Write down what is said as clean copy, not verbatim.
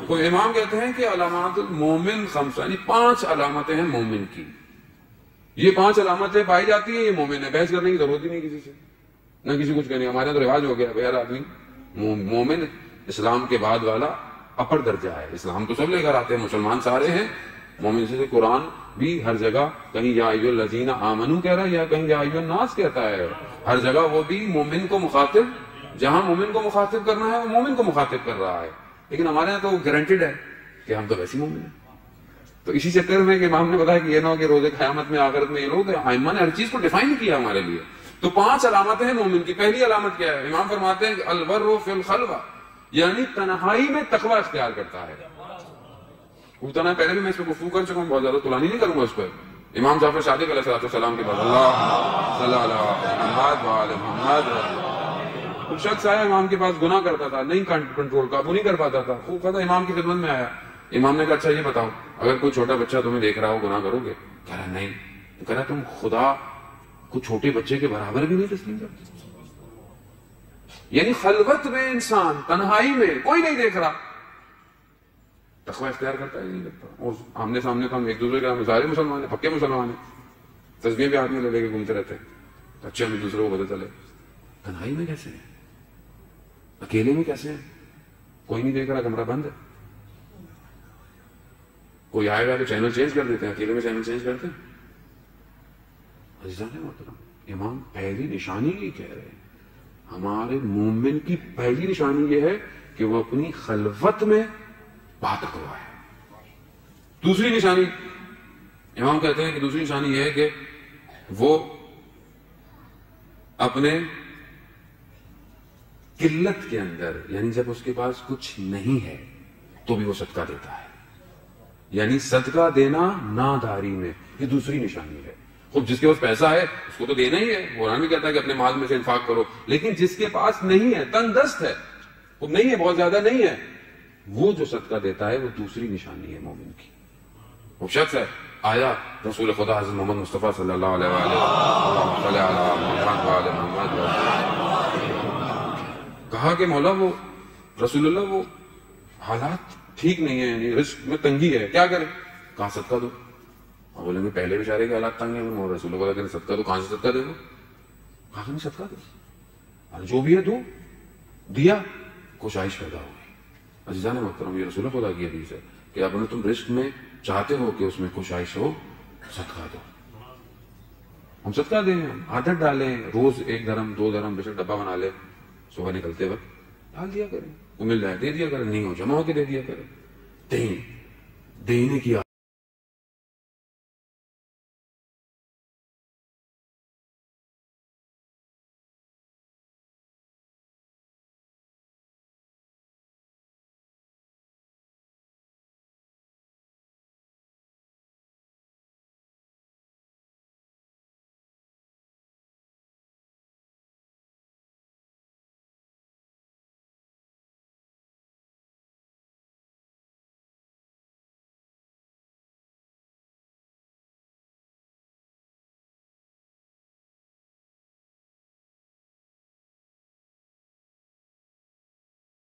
تو امام کہتے ہیں کہ علامات المومن خمسہ، یعنی 5 علامتیں ہیں مومن کی. یہ 5 علامتیں پائی جاتی ہیں یہ مومن ہے. بحث کرنے کی ضرورت ہی نہیں کسی سے، نہ کسی کچھ کہنے. ہمارے تو رواج ہو گیا بھائی، ہر آدمی مومن اسلام کے بعد والا اپر درجہ ہے. اسلام تو سب لے کر آتے ہیں، مسلمان سارے ہیں. مومن سے قرآن بھی ہر جگہ کہیں یا ایھا الذین آمنوا کہہ رہا ہے، یا کہیں یا ایھا الناس کہتا ہے. ہر جگہ وہ بھی مومن کو مخاطب، جہاں مومن کو مخاطب کرنا ہے وہ مومن کو مخاطب کر رہا ہے. لیکن ہمارے یہاں تو گارنٹیڈ ہے کہ ہم تو ویسے مومن ہیں. تو اسی چکر میں کہ امام نے بتایا کہ یہ نہ ہو کہ روز قیامت میں آخرت میں یہ لوگ، ائمہ نے ہر چیز کو ڈیفائن کیا ہمارے لیے. تو 5 علامتیں ہیں مومن کی. پہلی علامت کیا ہے؟ امام فرماتے ہیں کہ البر فی الخلوہ، یعنی تنہائی میں تقوی اختیار کرتا ہے. اتنا پہلے بھی میں اس پہ گفتگو کر چکا ہوں، بہت زیادہ طولانی نہیں کروں گا اس پر. امام جعفر صادق علیہ السلام کے بعد اللہ صلی اللہ علیہ محمد وآل محمد. کچھ شخص آیا امام کے پاس، گناہ کرتا تھا، نہیں کنٹرول قابو نہیں کر پاتا تھا. وہ کہتا امام کی خدمت میں آیا. امام نے کہا اچھا یہ بتاؤ، اگر کوئی چھوٹا بچہ تمہیں دیکھ رہا ہو گناہ کرو گے؟ کہہ رہا نہیں. تو کہہ رہا تم خدا کو چھوٹے بچے کے برابر بھی نہیں تسلیم کرتے؟ یعنی خلوت میں انسان، تنہائی میں، کوئی نہیں دیکھ رہا، تقوی اختیار کرتا ہے نہیں کرتا. اور آمنے سامنے تو ہم ایک دوسرے کے سارے مسلمان ہیں، پکے مسلمان ہیں، تسبیح پہ آدمی لے کے گھومتے رہتے ہیں. اچھا ہمیں دوسرے کو پتہ چلے. تنہائی میں کیسے ہیں؟ اکیلے میں کیسے ہیں؟ کوئی نہیں دیکھ رہا، کمرہ بند ہے. کوئی آئے گا کہ چینل چینج کر دیتے ہیں، اکیلے میں چینل چینج کرتے ہیں. عزیزان محترم، امام پہلی نشانی یہ کہہ رہے ہیں، ہمارے مومن کی پہلی نشانی یہ ہے کہ وہ اپنی خلوت میں باتقوا ہے. دوسری نشانی امام کہتے ہیں کہ دوسری نشانی یہ ہے کہ وہ اپنے قلت کے اندر، یعنی جب اس کے پاس کچھ نہیں ہے تو بھی وہ صدقہ دیتا ہے. یعنی صدقہ دینا ناداری میں، یہ دوسری نشانی ہے. خود جس کے پاس پیسہ ہے اس کو تو دینا ہی ہے، قرآن بھی کہتا ہے کہ اپنے مال میں سے انفاق کرو. لیکن جس کے پاس نہیں ہے، تنگ دست ہے، وہ نہیں ہے، بہت زیادہ نہیں ہے، وہ جو صدقہ دیتا ہے وہ دوسری نشانی ہے مومن کی. وہ شخص ہے آیا رسول خدا حضرت محمد مصطفیٰ صلی اللہ علیہ وآلہ کہا کہ مولا وہ رسول اللہ وہ حالات ٹھیک نہیں ہے، یعنی رزق میں تنگی ہے، کیا کریں؟ کہاں صدقہ دو. اور بولیں گے پہلے بیچارے کے حالات تنگ ہیں، رسول اللہ کہ صدقہ دو، کہاں سے صدقہ دے دو؟ کہا کہ نہیں صدقہ دو، اور جو بھی ہے دو. دیا، کوشش پیدا ہو گئی. عزیزان محترم، یہ رسول خدا کی حدیث ہے کہ اپنے تم رزق میں چاہتے ہو کہ اس میں کوشش ہو، صدقہ دو. ہم صدقہ دیں، عادت ڈالیں، روز 1 درہم 2 درہم بے شک ڈبہ بنا لیں، صبح نکلتے وقت ڈال دیا کریں. وہ مل جائے دے دیا کریں، نہیں ہو جمع ہو کے دے دیا کریں. دینے کی